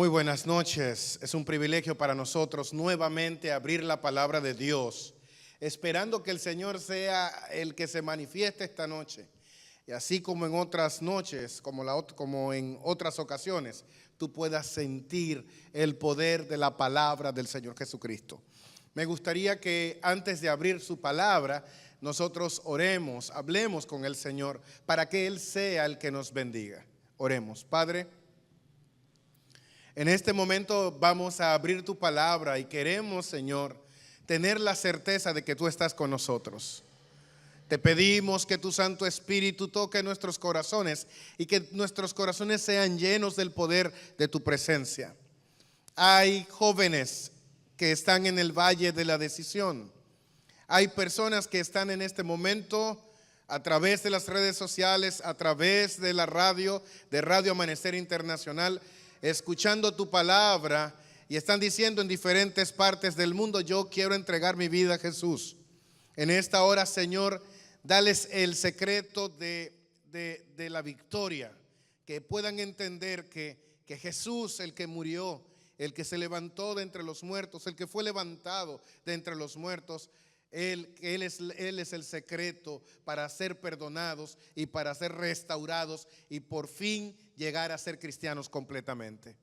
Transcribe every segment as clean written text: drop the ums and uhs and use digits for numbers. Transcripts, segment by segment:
Muy buenas noches. Es un privilegio para nosotros nuevamente abrir la palabra de Dios, esperando que el Señor sea el que se manifieste esta noche. Y así como en otras noches, como en otras ocasiones, tú puedas sentir el poder de la palabra del Señor Jesucristo. Me gustaría que antes de abrir su palabra, nosotros oremos, hablemos con el Señor para que Él sea el que nos bendiga. Oremos. Padre, en este momento vamos a abrir tu palabra y queremos, Señor, tener la certeza de que tú estás con nosotros. Te pedimos que tu Santo Espíritu toque nuestros corazones y que nuestros corazones sean llenos del poder de tu presencia. Hay jóvenes que están en el valle de la decisión. Hay personas que están en este momento a través de las redes sociales, a través de la radio, de Radio Amanecer Internacional, escuchando tu palabra y están diciendo en diferentes partes del mundo: yo quiero entregar mi vida a Jesús. En esta hora, Señor, dales el secreto de la victoria, que puedan entender que Jesús, el que murió, el que se levantó de entre los muertos, el que fue levantado de entre los muertos, Él es el secreto para ser perdonados y para ser restaurados y por fin llegar a ser cristianos completamente.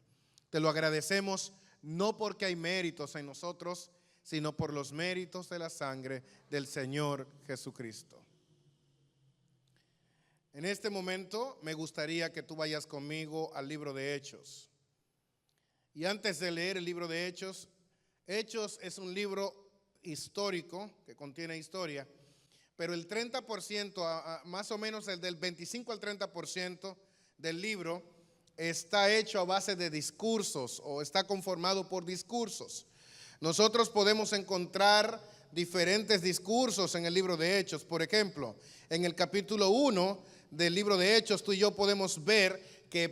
Te lo agradecemos no porque hay méritos en nosotros, sino por los méritos de la sangre del Señor Jesucristo. En este momento me gustaría que tú vayas conmigo al libro de Hechos. Y antes de leer el libro de Hechos, Hechos es un libro histórico que contiene historia, pero el 30%, más o menos el del 25 al 30% del libro está hecho a base de discursos o está conformado por discursos. Nosotros podemos encontrar diferentes discursos en el libro de Hechos. Por ejemplo, en el capítulo 1 del libro de Hechos, tú y yo podemos ver que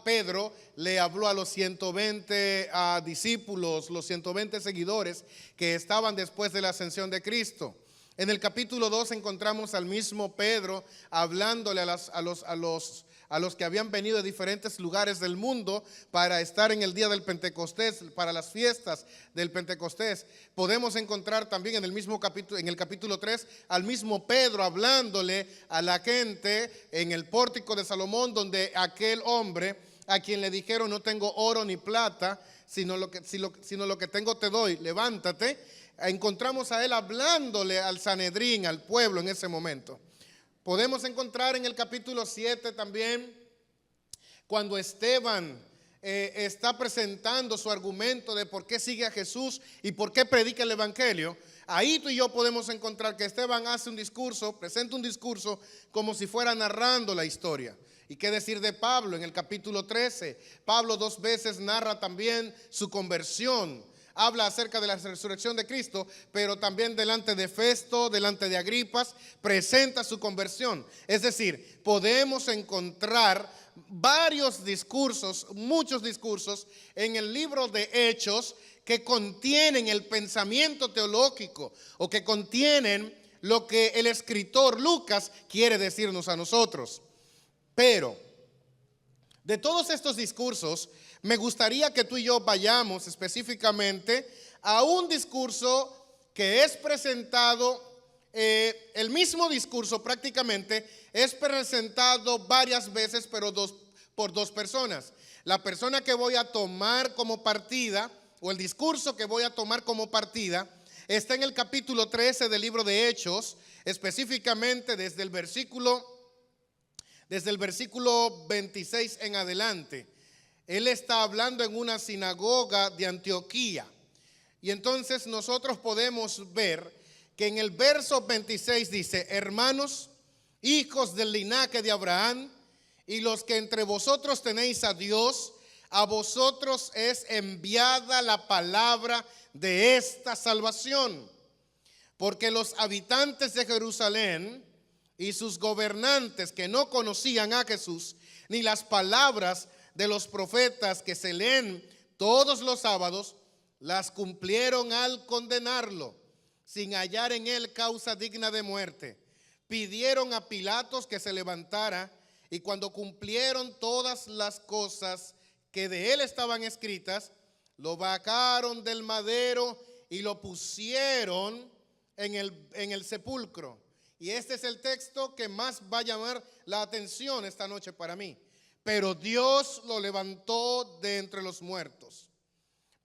Pedro le habló a los 120 discípulos, los 120 seguidores que estaban después de la ascensión de Cristo. En el capítulo 2 encontramos al mismo Pedro hablándole a los que habían venido de diferentes lugares del mundo para estar en el día del Pentecostés, para las fiestas del Pentecostés. Podemos encontrar también en el mismo capítulo, en el capítulo 3, al mismo Pedro hablándole a la gente en el pórtico de Salomón, donde aquel hombre a quien le dijeron: no tengo oro ni plata, sino lo que tengo te doy, levántate. Encontramos a él hablándole al Sanedrín, al pueblo en ese momento. Podemos encontrar en el capítulo 7 también cuando Esteban está presentando su argumento de por qué sigue a Jesús y por qué predica el evangelio. Ahí tú y yo podemos encontrar que Esteban hace un discurso, presenta un discurso como si fuera narrando la historia. ¿Y qué decir de Pablo? En el capítulo 13, Pablo 2 veces narra también su conversión. Habla acerca de la resurrección de Cristo, pero también delante de Festo, delante de Agripas, presenta su conversión. Es decir, podemos encontrar varios discursos, muchos discursos en el libro de Hechos que contienen el pensamiento teológico o que contienen lo que el escritor Lucas quiere decirnos a nosotros. Pero de todos estos discursos, me gustaría que tú y yo vayamos específicamente a un discurso que es presentado, el mismo discurso prácticamente es presentado varias veces, pero por dos personas. La persona que voy a tomar como partida, o el discurso que voy a tomar como partida, está en el capítulo 13 del libro de Hechos, específicamente desde el versículo 26 en adelante. Él está hablando en una sinagoga de Antioquía. Y entonces nosotros podemos ver que en el verso 26 dice: hermanos, hijos del linaje de Abraham, y los que entre vosotros tenéis a Dios, a vosotros es enviada la palabra de esta salvación. Porque los habitantes de Jerusalén y sus gobernantes, que no conocían a Jesús, ni las palabras de los profetas que se leen todos los sábados, las cumplieron al condenarlo, sin hallar en él causa digna de muerte. Pidieron a Pilatos que se levantara, y cuando cumplieron todas las cosas que de él estaban escritas, lo bajaron del madero y lo pusieron en el sepulcro. Y este es el texto que más va a llamar la atención esta noche para mí. Pero Dios lo levantó de entre los muertos.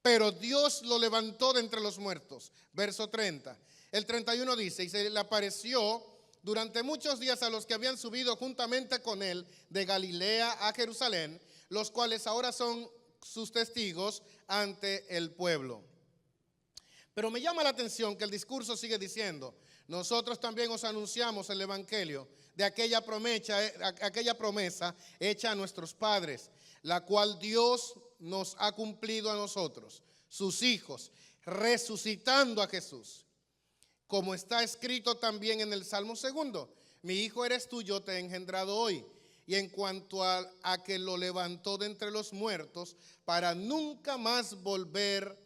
Pero Dios lo levantó de entre los muertos. Verso 30. El 31 dice, y se le apareció durante muchos días a los que habían subido juntamente con él de Galilea a Jerusalén, los cuales ahora son sus testigos ante el pueblo. Pero me llama la atención que el discurso sigue diciendo, nosotros también os anunciamos el evangelio de aquella promesa hecha a nuestros padres, la cual Dios nos ha cumplido a nosotros, sus hijos, resucitando a Jesús. Como está escrito también en el Salmo 2, mi hijo eres tú, yo te he engendrado hoy. Y en cuanto a que lo levantó de entre los muertos para nunca más volver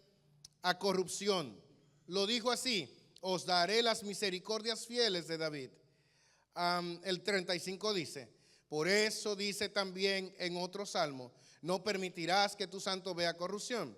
a corrupción. Lo dijo así, os daré las misericordias fieles de David. El 35 dice, por eso dice también en otro salmo, no permitirás que tu santo vea corrupción.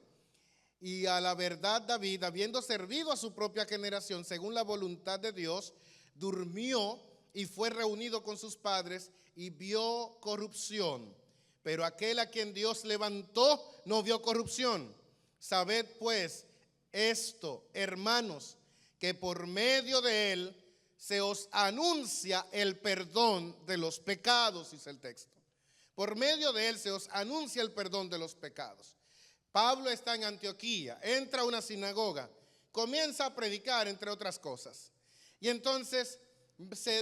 Y a la verdad David, habiendo servido a su propia generación según la voluntad de Dios, durmió y fue reunido con sus padres y vio corrupción. Pero aquel a quien Dios levantó no vio corrupción. Sabed pues esto, hermanos, que por medio de él se os anuncia el perdón de los pecados, dice el texto. Por medio de él se os anuncia el perdón de los pecados. Pablo está en Antioquía, entra a una sinagoga, comienza a predicar, entre otras cosas. Y entonces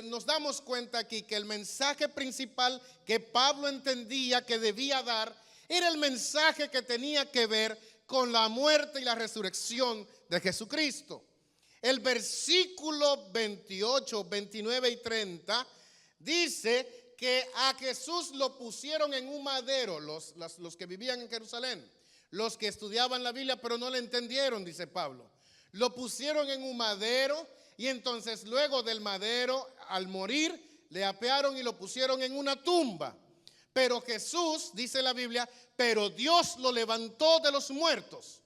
nos damos cuenta aquí que el mensaje principal que Pablo entendía que debía dar era el mensaje que tenía que ver con la muerte y la resurrección de Jesucristo. El versículo 28, 29 y 30 dice que a Jesús lo pusieron en un madero, los que vivían en Jerusalén, los que estudiaban la Biblia pero no la entendieron, dice Pablo. Lo pusieron en un madero y entonces luego del madero, al morir, le apearon y lo pusieron en una tumba. Pero Jesús, dice la Biblia, pero Dios lo levantó de los muertos.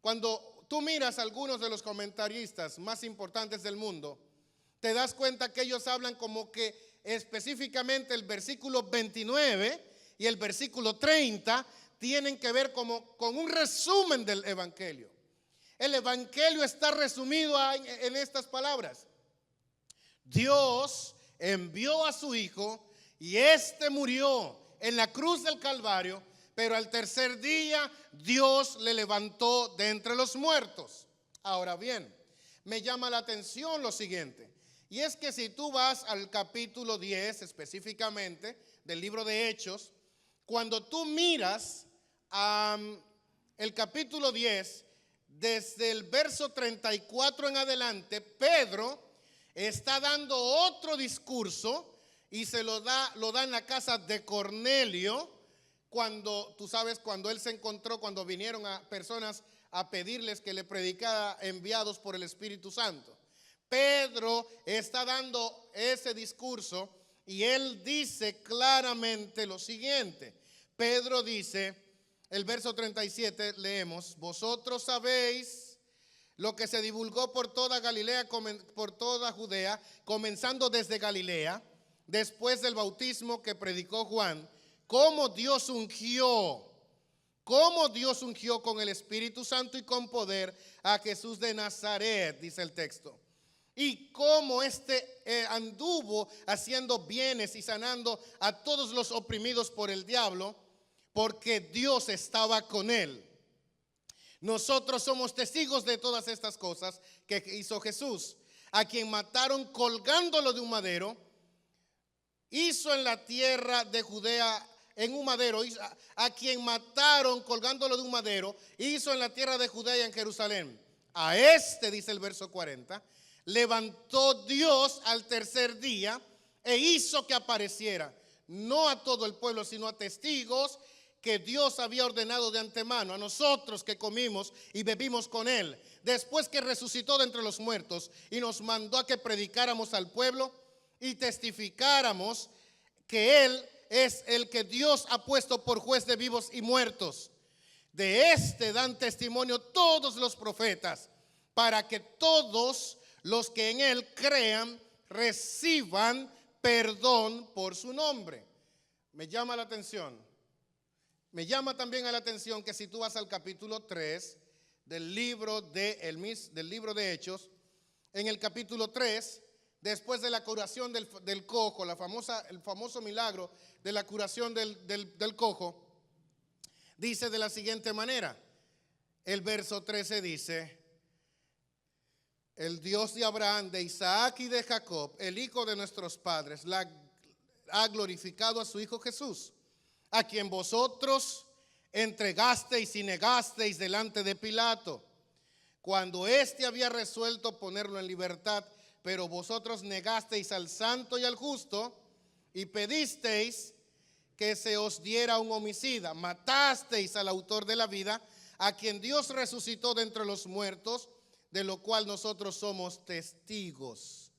Cuando tú miras a algunos de los comentaristas más importantes del mundo, te das cuenta que ellos hablan como que específicamente el versículo 29 y el versículo 30 tienen que ver como con un resumen del evangelio. El evangelio está resumido en estas palabras. Dios envió a su hijo y éste murió en la cruz del Calvario, pero al tercer día Dios le levantó de entre los muertos. Ahora bien, me llama la atención lo siguiente, y es que si tú vas al capítulo 10 específicamente del libro de Hechos, cuando tú miras el capítulo 10, desde el verso 34 en adelante, Pedro está dando otro discurso y se lo da en la casa de Cornelio, cuando él se encontró, cuando vinieron a personas a pedirles que le predicara enviados por el Espíritu Santo. Pedro está dando ese discurso y él dice claramente lo siguiente. Pedro dice, el verso 37 leemos, vosotros sabéis lo que se divulgó por toda Galilea, por toda Judea, comenzando desde Galilea, después del bautismo que predicó Juan, cómo Dios ungió con el Espíritu Santo y con poder a Jesús de Nazaret, dice el texto. Y cómo anduvo haciendo bienes y sanando a todos los oprimidos por el diablo, porque Dios estaba con él. Nosotros somos testigos de todas estas cosas que hizo Jesús, a quien mataron colgándolo de un madero. Hizo en la tierra de Judea, en un madero, a quien mataron colgándolo de un madero, hizo en la tierra de Judea y en Jerusalén. A este, dice el verso 40, levantó Dios al tercer día e hizo que apareciera, no a todo el pueblo, sino a testigos que Dios había ordenado de antemano, a nosotros que comimos y bebimos con él, después que resucitó de entre los muertos y nos mandó a que predicáramos al pueblo y testificáramos que él es el que Dios ha puesto por juez de vivos y muertos. De este dan testimonio todos los profetas, para que todos los que en él crean reciban perdón por su nombre. Me llama la atención. Me llama también a la atención que si tú vas al capítulo 3 del libro de Hechos, en el capítulo 3, después de la curación del cojo, el famoso milagro de la curación del cojo, dice de la siguiente manera. El verso 13 dice: el Dios de Abraham, de Isaac y de Jacob, el Hijo de nuestros padres, ha glorificado a su Hijo Jesús, a quien vosotros entregasteis y negasteis delante de Pilato, cuando éste había resuelto ponerlo en libertad. Pero vosotros negasteis al santo y al justo y pedisteis que se os diera un homicida. Matasteis al autor de la vida, a quien Dios resucitó de entre los muertos, de lo cual nosotros somos testigos.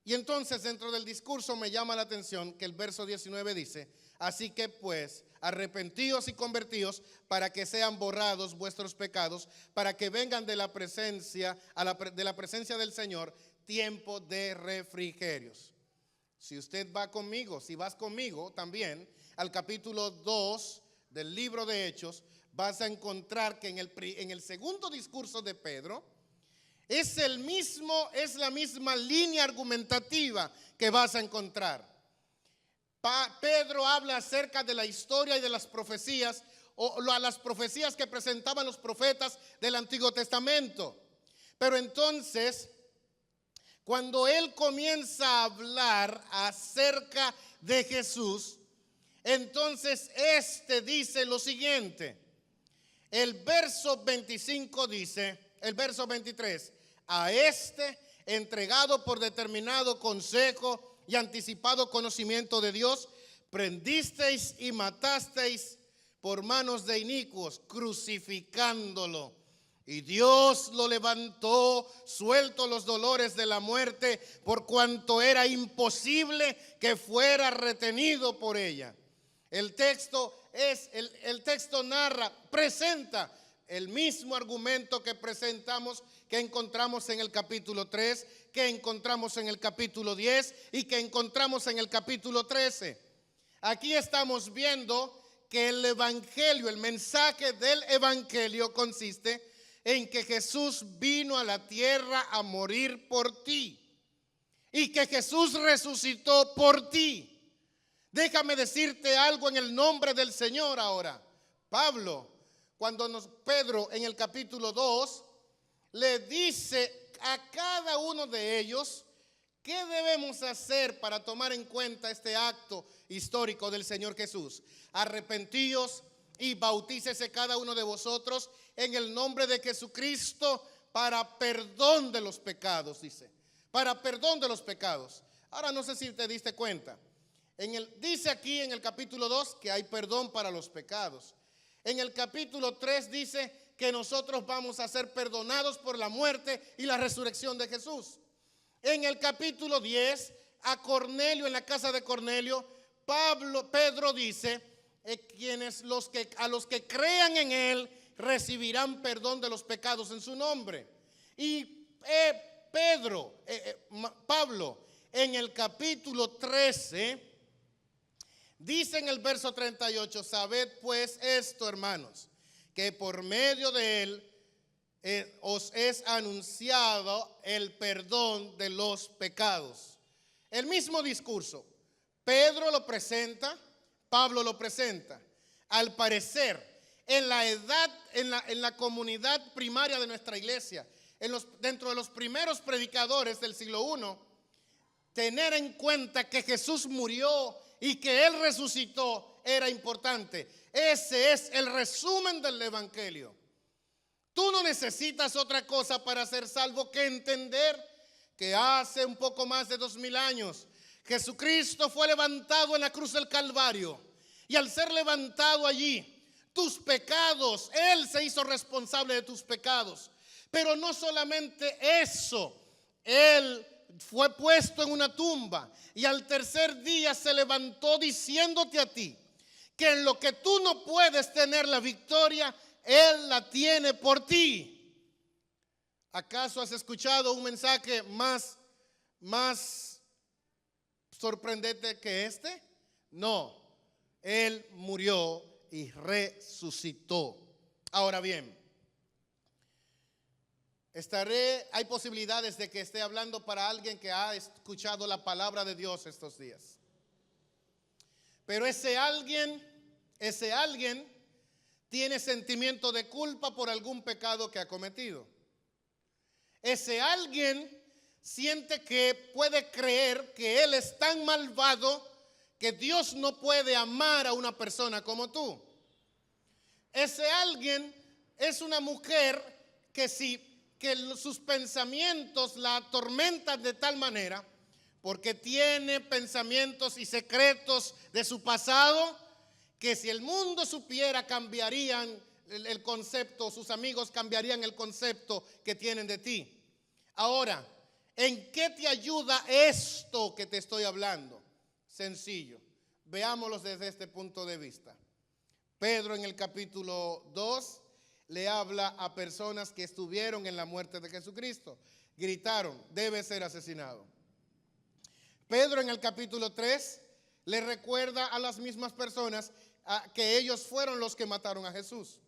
Y entonces dentro del discurso me llama la atención que el verso 19 dice: así que pues arrepentíos y convertíos para que sean borrados vuestros pecados, para que vengan de la presencia del Señor tiempo de refrigerios. Si usted va conmigo, si vas conmigo también al capítulo 2 del libro de Hechos, vas a encontrar que en el segundo discurso de Pedro es la misma línea argumentativa que vas a encontrar. Pedro habla acerca de la historia y de las profecías, las profecías que presentaban los profetas del Antiguo Testamento. Pero entonces, cuando él comienza a hablar acerca de Jesús, entonces dice lo siguiente. El verso 25 dice, el verso 23, a entregado por determinado consejo y anticipado conocimiento de Dios, prendisteis y matasteis por manos de inicuos, crucificándolo. Y Dios lo levantó, suelto los dolores de la muerte, por cuanto era imposible que fuera retenido por ella. El texto presenta el mismo argumento que encontramos en el capítulo 3, que encontramos en el capítulo 10 y que encontramos en el capítulo 13. Aquí estamos viendo que el evangelio, el mensaje del evangelio consiste en que Jesús vino a la tierra a morir por ti y que Jesús resucitó por ti. Déjame decirte algo en el nombre del Señor ahora. Pedro en el capítulo 2 le dice a cada uno de ellos qué debemos hacer para tomar en cuenta este acto histórico del Señor Jesús. Arrepentíos y bautícese cada uno de vosotros en el nombre de Jesucristo para perdón de los pecados, dice. Para perdón de los pecados. Ahora no sé si te diste cuenta. Dice aquí en el capítulo 2 que hay perdón para los pecados. En el capítulo 3 dice que nosotros vamos a ser perdonados por la muerte y la resurrección de Jesús. En el capítulo 10, en la casa de Cornelio, Pedro dice a los que crean en él recibirán perdón de los pecados en su nombre. Y Pablo en el capítulo 13 dice en el verso 38: sabed pues esto, hermanos, que por medio de él os es anunciado el perdón de los pecados. El mismo discurso, Pedro lo presenta, Pablo lo presenta. Al parecer, en la comunidad primaria de nuestra iglesia, dentro de los primeros predicadores del siglo I, tener en cuenta que Jesús murió y que Él resucitó era importante. Ese es el resumen del evangelio. Tú no necesitas otra cosa para ser salvo que entender que hace un poco más de 2000 años Jesucristo fue levantado en la cruz del Calvario, y al ser levantado allí, tus pecados, Él se hizo responsable de tus pecados. Pero no solamente eso, Él fue puesto en una tumba y al tercer día se levantó diciéndote a ti que en lo que tú no puedes tener la victoria, Él la tiene por ti. ¿Acaso has escuchado un mensaje más sorprendente que este? No, Él murió y resucitó. Ahora bien, hay posibilidades de que esté hablando para alguien que ha escuchado la palabra de Dios estos días. Pero ese alguien tiene sentimiento de culpa por algún pecado que ha cometido. Ese alguien siente que puede creer que él es tan malvado que Dios no puede amar a una persona como tú. Ese alguien es una mujer que sus pensamientos la atormentan de tal manera, porque tiene pensamientos y secretos de su pasado, que si el mundo supiera cambiarían el concepto, sus amigos cambiarían el concepto que tienen de ti. Ahora, ¿en qué te ayuda esto que te estoy hablando? Sencillo, veámoslo desde este punto de vista. Pedro en el capítulo 2 le habla a personas que estuvieron en la muerte de Jesucristo. Gritaron, debe ser asesinado. Pedro en el capítulo 3 le recuerda a las mismas personas que ellos fueron los que mataron a Jesús.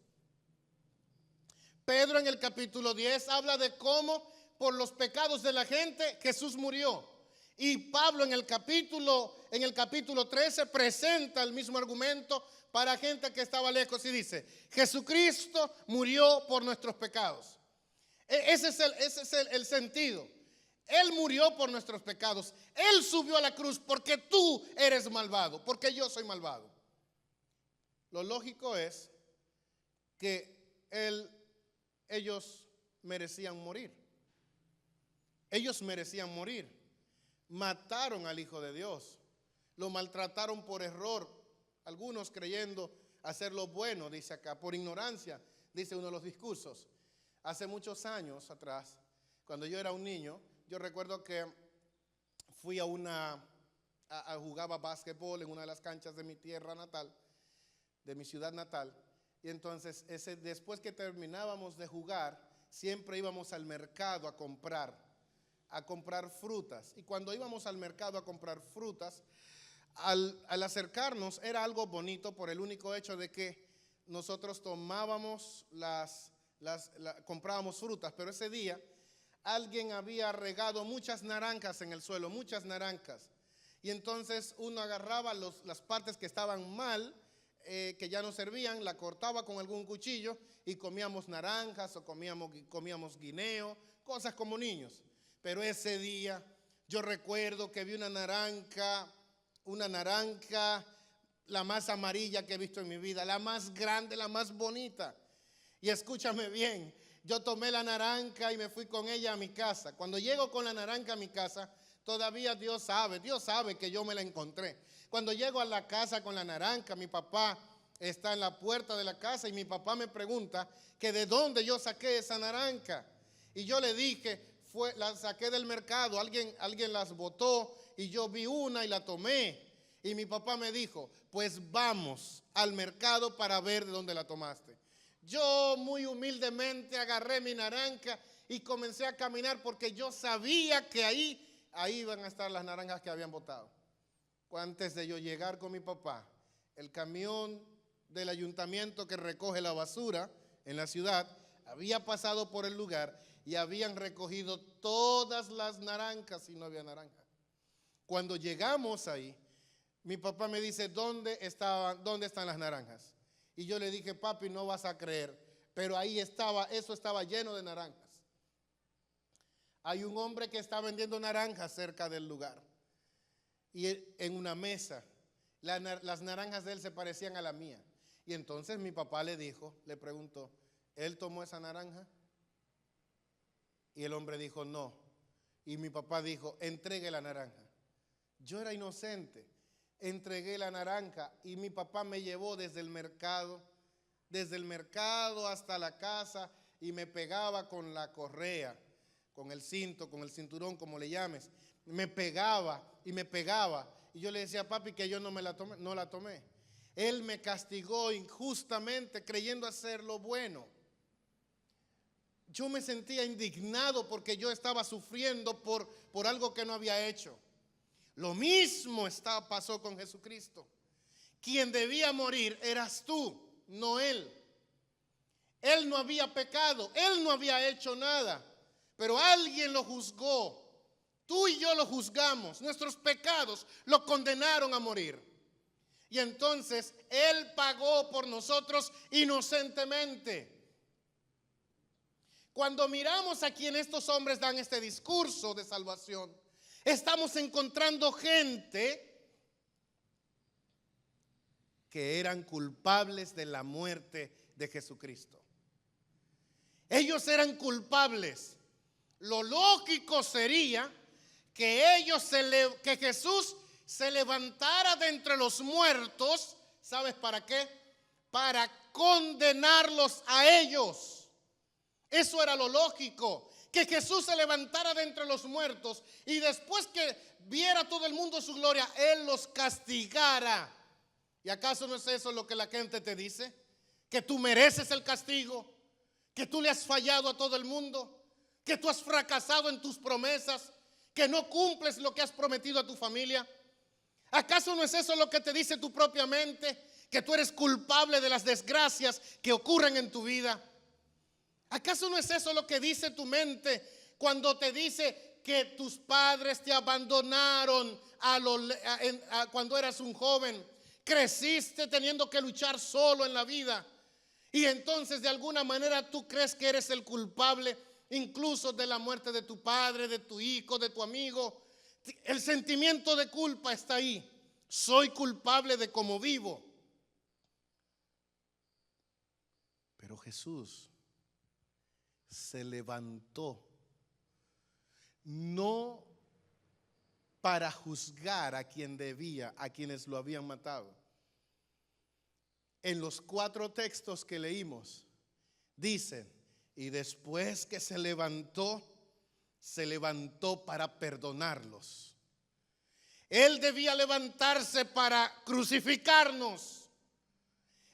Pedro en el capítulo 10 habla de cómo por los pecados de la gente Jesús murió. Y Pablo en el capítulo 13 presenta el mismo argumento para gente que estaba lejos y dice, Jesucristo murió por nuestros pecados. Ese es el sentido. Él murió por nuestros pecados. Él subió a la cruz porque tú eres malvado, porque yo soy malvado. Lo lógico es que ellos merecían morir. Ellos merecían morir. Mataron al Hijo de Dios. Lo maltrataron por error. Algunos creyendo hacer lo bueno, dice acá, por ignorancia, dice uno de los discursos. Hace muchos años atrás, cuando yo era un niño, yo recuerdo que fui jugaba básquetbol en una de las canchas de mi tierra natal, de mi ciudad natal, y entonces después que terminábamos de jugar, siempre íbamos al mercado a comprar frutas. Y cuando íbamos al mercado a comprar frutas, al acercarnos era algo bonito por el único hecho de que nosotros tomábamos comprábamos frutas, pero ese día alguien había regado muchas naranjas en el suelo, muchas naranjas. Y entonces uno agarraba las partes que estaban mal, que ya no servían, la cortaba con algún cuchillo y comíamos naranjas o comíamos guineo, cosas como niños. Pero ese día yo recuerdo que vi una naranja, la más amarilla que he visto en mi vida, la más grande, la más bonita. Y escúchame bien, yo tomé la naranja y me fui con ella a mi casa. Cuando llego con la naranja a mi casa, todavía Dios sabe que yo me la encontré. Cuando llego a la casa con la naranja, mi papá está en la puerta de la casa y mi papá me pregunta que de dónde yo saqué esa naranja. Y yo le dije, la saqué del mercado, alguien las botó y yo vi una y la tomé. Y mi papá me dijo, pues vamos al mercado para ver de dónde la tomaste. Yo muy humildemente agarré mi naranja y comencé a caminar porque yo sabía que ahí iban a estar las naranjas que habían botado. Antes de yo llegar con mi papá, el camión del ayuntamiento que recoge la basura en la ciudad había pasado por el lugar y habían recogido todas las naranjas y no había naranja. Cuando llegamos ahí, mi papá me dice, ¿dónde están las naranjas? Y yo le dije, papi, no vas a creer, pero ahí eso estaba lleno de naranjas. Hay un hombre que está vendiendo naranjas cerca del lugar. Y en una mesa, las naranjas de él se parecían a la mía. Y entonces mi papá le preguntó, ¿él tomó esa naranja? Y el hombre dijo, no. Y mi papá dijo, entregue la naranja. Yo era inocente, entregué la naranja y mi papá me llevó desde el mercado hasta la casa y me pegaba con la correa con el cinto, con el cinturón, como le llames. Me pegaba y me pegaba. Y yo le decía a papi que yo no la tomé. Él me castigó injustamente creyendo hacer lo bueno. Yo me sentía indignado porque yo estaba sufriendo por algo que no había hecho. Lo mismo pasó con Jesucristo. Quien debía morir eras tú, no Él. Él no había pecado, Él no había hecho nada, pero alguien lo juzgó. Tú y yo lo juzgamos, nuestros pecados lo condenaron a morir. Y entonces Él pagó por nosotros inocentemente. Cuando miramos a quien estos hombres dan este discurso de salvación, estamos encontrando gente que eran culpables de la muerte de Jesucristo. Ellos eran culpables. Lo lógico sería que que Jesús se levantara de entre los muertos. ¿Sabes para qué? Para condenarlos a ellos. Eso era lo lógico, que Jesús se levantara de entre los muertos y después que viera todo el mundo su gloria, Él los castigara. ¿Y acaso no es eso lo que la gente te dice? Que tú mereces el castigo, que tú le has fallado a todo el mundo, que tú has fracasado en tus promesas, que no cumples lo que has prometido a tu familia. ¿Acaso no es eso lo que te dice tu propia mente? Que tú eres culpable de las desgracias que ocurren en tu vida. ¿Acaso no es eso lo que dice tu mente cuando te dice que tus padres te abandonaron cuando eras un joven? Creciste teniendo que luchar solo en la vida. Y entonces de alguna manera tú crees que eres el culpable incluso de la muerte de tu padre, de tu hijo, de tu amigo. El sentimiento de culpa está ahí. Soy culpable de cómo vivo. Pero Jesús se levantó no para juzgar a quien debía, a quienes lo habían matado. En los 4 textos que leímos, dicen, y después que se levantó para perdonarlos. Él debía levantarse para crucificarnos.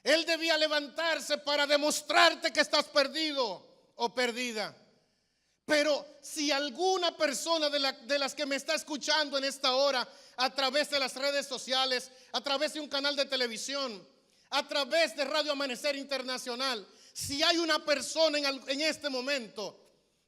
Él debía levantarse para demostrarte que estás perdido o perdida. Pero si alguna persona de las que me está escuchando en esta hora, a través de las redes sociales, a través de un canal de televisión, a través de Radio Amanecer Internacional, si hay una persona en este momento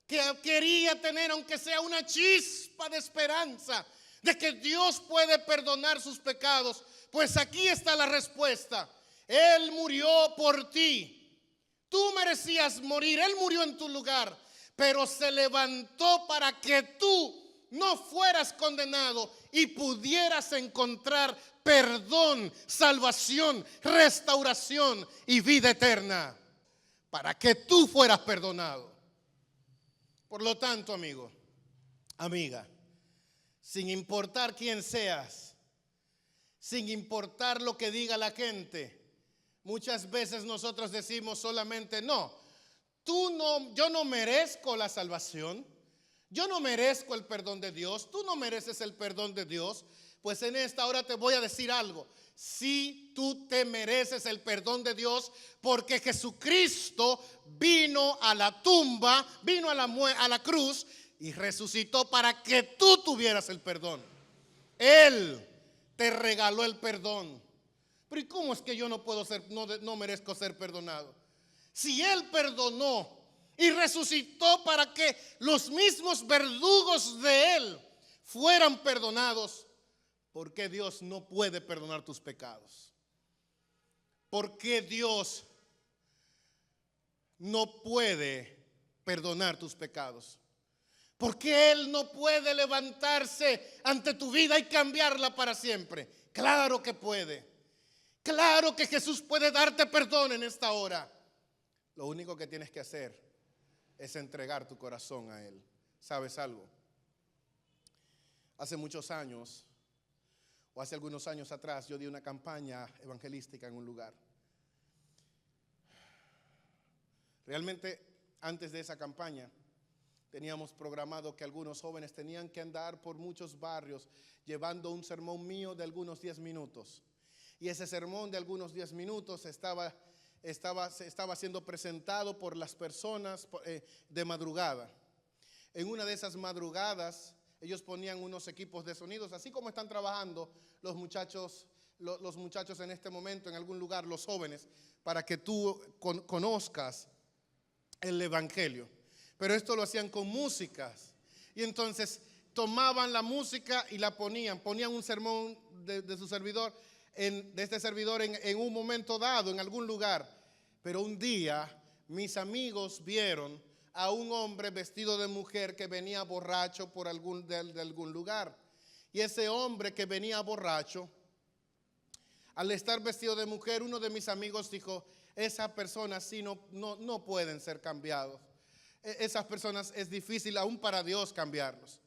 que quería tener, aunque sea una chispa de esperanza, de que Dios puede perdonar sus pecados, pues aquí está la respuesta. Él murió por ti. Tú merecías morir, Él murió en tu lugar, pero se levantó para que tú no fueras condenado y pudieras encontrar perdón, salvación, restauración y vida eterna, para que tú fueras perdonado. Por lo tanto, amigo, amiga, sin importar quién seas, sin importar lo que diga la gente, muchas veces nosotros decimos solamente yo no merezco la salvación, yo no merezco el perdón de Dios, tú no mereces el perdón de Dios. Pues en esta hora te voy a decir algo. Sí, tú te mereces el perdón de Dios, porque Jesucristo vino a la tumba, vino a la cruz y resucitó para que tú tuvieras el perdón. Él te regaló el perdón. Pero ¿y cómo es que yo no merezco ser perdonado? Si Él perdonó y resucitó para que los mismos verdugos de Él fueran perdonados, ¿por qué Dios no puede perdonar tus pecados? ¿Por qué Dios no puede perdonar tus pecados? ¿Por qué Él no puede levantarse ante tu vida y cambiarla para siempre? Claro que puede. Claro que Jesús puede darte perdón en esta hora. Lo único que tienes que hacer es entregar tu corazón a Él. ¿Sabes algo? Hace muchos años, o hace algunos años atrás, yo di una campaña evangelística en un lugar. Realmente, antes de esa campaña, teníamos programado que algunos jóvenes tenían que andar por muchos barrios llevando un sermón mío de algunos 10 minutos. Y ese sermón de algunos 10 minutos estaba siendo presentado por las personas de madrugada. En una de esas madrugadas, ellos ponían unos equipos de sonidos, así como están trabajando los muchachos en este momento en algún lugar, los jóvenes, para que tú conozcas el evangelio. Pero esto lo hacían con músicas. Y entonces tomaban la música y la ponían un sermón de su servidor, de este servidor en un momento dado, en algún lugar. Pero un día mis amigos vieron a un hombre vestido de mujer que venía borracho de algún lugar. Y ese hombre que venía borracho, al estar vestido de mujer, uno de mis amigos dijo: esas personas sí no pueden ser cambiados. Esas personas es difícil aún para Dios cambiarlos.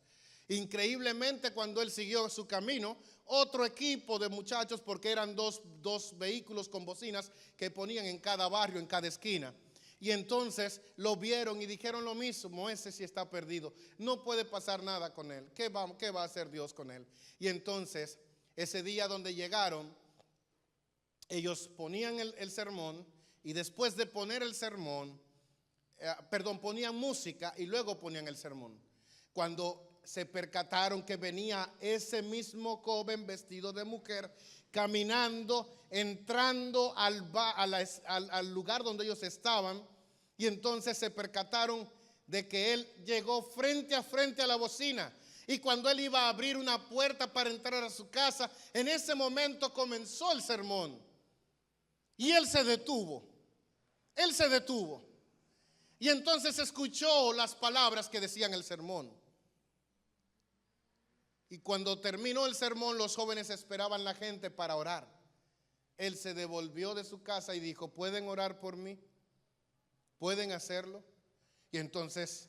Increíblemente, cuando él siguió su camino, otro equipo de muchachos, porque eran dos vehículos con bocinas que ponían en cada barrio, en cada esquina. Y entonces lo vieron y dijeron lo mismo: ese sí está perdido, no puede pasar nada con él. ¿Qué va a hacer Dios con él? Y entonces, ese día donde llegaron, ellos ponían el sermón, y después de poner el sermón, ponían música y luego ponían el sermón. Cuando se percataron que venía ese mismo joven vestido de mujer, caminando, entrando al lugar donde ellos estaban, y entonces se percataron de que él llegó frente a la bocina. Y cuando él iba a abrir una puerta para entrar a su casa, en ese momento comenzó el sermón. Y él se detuvo. Y entonces escuchó las palabras que decían el sermón. Y cuando terminó el sermón, los jóvenes esperaban la gente para orar. Él se devolvió de su casa y dijo: ¿pueden orar por mí? ¿Pueden hacerlo? Y entonces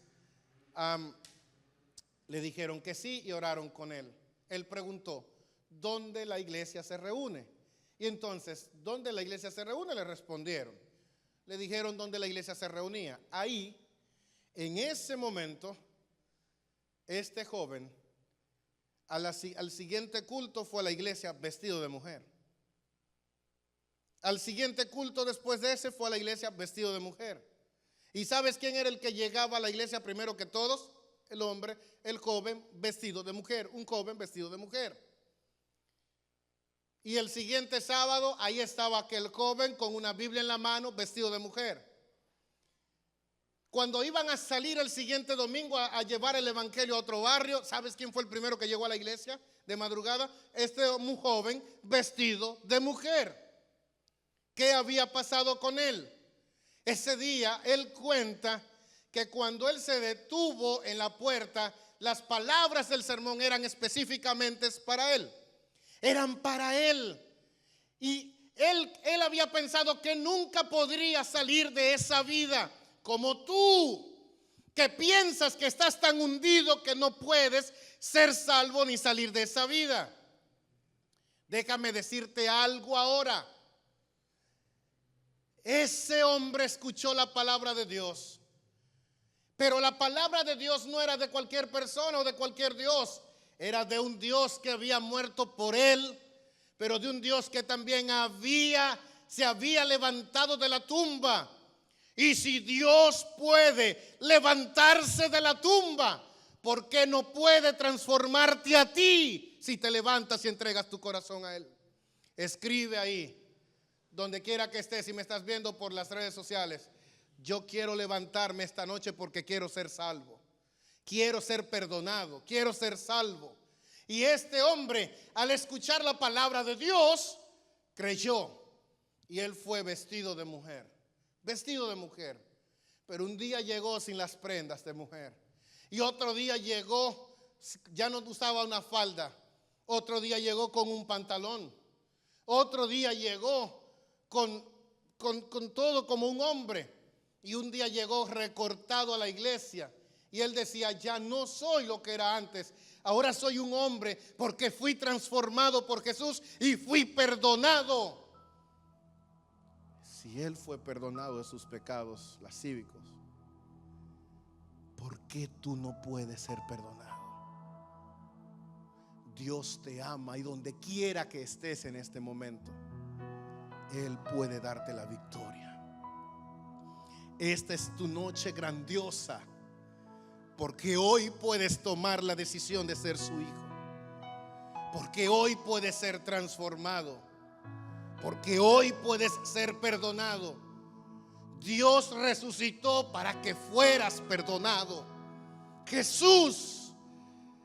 le dijeron que sí y oraron con él. Él preguntó: ¿dónde la iglesia se reúne? Y entonces, ¿dónde la iglesia se reúne? Le respondieron. Le dijeron dónde la iglesia se reunía. Ahí, en ese momento, este joven al siguiente culto fue a la iglesia vestido de mujer. Al siguiente culto después de ese fue a la iglesia vestido de mujer. ¿Y sabes quién era el que llegaba a la iglesia primero que todos? El hombre, el joven vestido de mujer, un joven vestido de mujer. Y el siguiente sábado, ahí estaba aquel joven con una Biblia en la mano, vestido de mujer. Cuando iban a salir el siguiente domingo a llevar el evangelio a otro barrio, ¿sabes quién fue el primero que llegó a la iglesia de madrugada? Un joven vestido de mujer. ¿Qué había pasado con él? Ese día él cuenta que cuando él se detuvo en la puerta, las palabras del sermón eran específicamente para él. Eran para él. Y él había pensado que nunca podría salir de esa vida, como tú, que piensas que estás tan hundido que no puedes ser salvo ni salir de esa vida. Déjame decirte algo ahora. Ese hombre escuchó la palabra de Dios, pero la palabra de Dios no era de cualquier persona o de cualquier Dios. Era de un Dios que había muerto por él, pero de un Dios que también se había levantado de la tumba. Y si Dios puede levantarse de la tumba, ¿por qué no puede transformarte a ti si te levantas y entregas tu corazón a Él? Escribe ahí, donde quiera que estés, si me estás viendo por las redes sociales: yo quiero levantarme esta noche porque quiero ser salvo. Quiero ser perdonado, quiero ser salvo. Y este hombre, al escuchar la palabra de Dios, creyó. Y él fue vestido de mujer. Pero un día llegó sin las prendas de mujer. Y otro día llegó, ya no usaba una falda. Otro día llegó con un pantalón. Otro día llegó con todo como un hombre. Y un día llegó recortado a la iglesia. Y él decía: ya no soy lo que era antes, ahora soy un hombre porque fui transformado por Jesús y fui perdonado. Si él fue perdonado de sus pecados lascívicos, ¿por qué tú no puedes ser perdonado? Dios te ama y donde quiera que estés en este momento, Él puede darte la victoria. Esta es tu noche grandiosa, porque hoy puedes tomar la decisión de ser su hijo, porque hoy puedes ser transformado, porque hoy puedes ser perdonado. Dios resucitó para que fueras perdonado. Jesús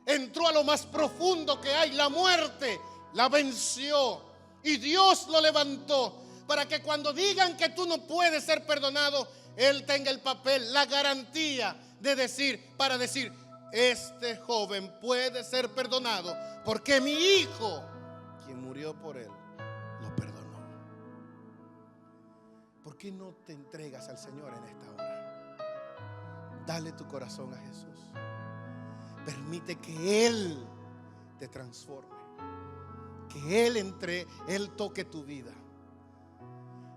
entró a lo más profundo que hay, la muerte, la venció, y Dios lo levantó para que cuando digan que tú no puedes ser perdonado, Él tenga el papel, la garantía de decir, para decir, este joven puede ser perdonado porque mi hijo, quien murió por él, lo perdonó. ¿Por qué no te entregas al Señor en esta hora? Dale tu corazón a Jesús. Permite que Él te transforme, que Él toque tu vida.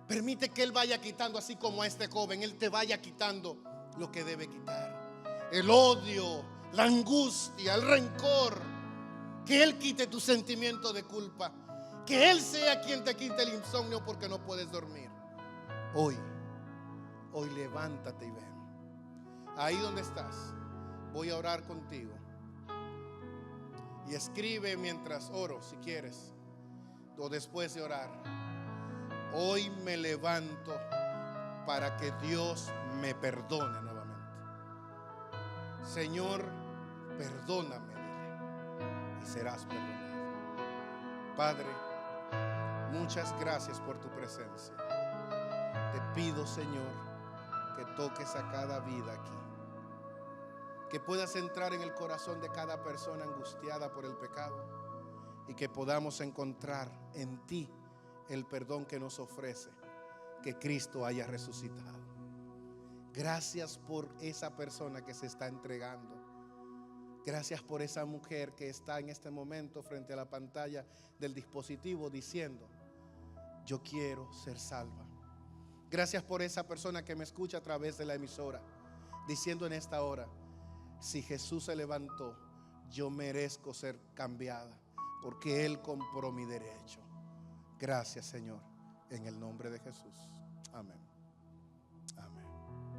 Permite que Él vaya quitando, así como a este joven, Él te vaya quitando lo que debe quitar. El odio, la angustia, el rencor. Que Él quite tu sentimiento de culpa. Que Él sea quien te quite el insomnio porque no puedes dormir. Hoy levántate y ven. Ahí donde estás, voy a orar contigo. Y escribe mientras oro, si quieres, o después de orar. Hoy me levanto para que Dios me perdone nuevamente. Señor, perdóname, dile, y serás perdonado. Padre, muchas gracias por tu presencia. Te pido, Señor, que toques a cada vida aquí, que puedas entrar en el corazón de cada persona angustiada por el pecado y que podamos encontrar en ti el perdón que nos ofrece que Cristo haya resucitado. Gracias por esa persona que se está entregando. Gracias por esa mujer que está en este momento frente a la pantalla del dispositivo diciendo, yo quiero ser salva. Gracias por esa persona que me escucha a través de la emisora diciendo en esta hora, si Jesús se levantó, yo merezco ser cambiada porque Él compró mi derecho. Gracias, Señor, en el nombre de Jesús. Amén.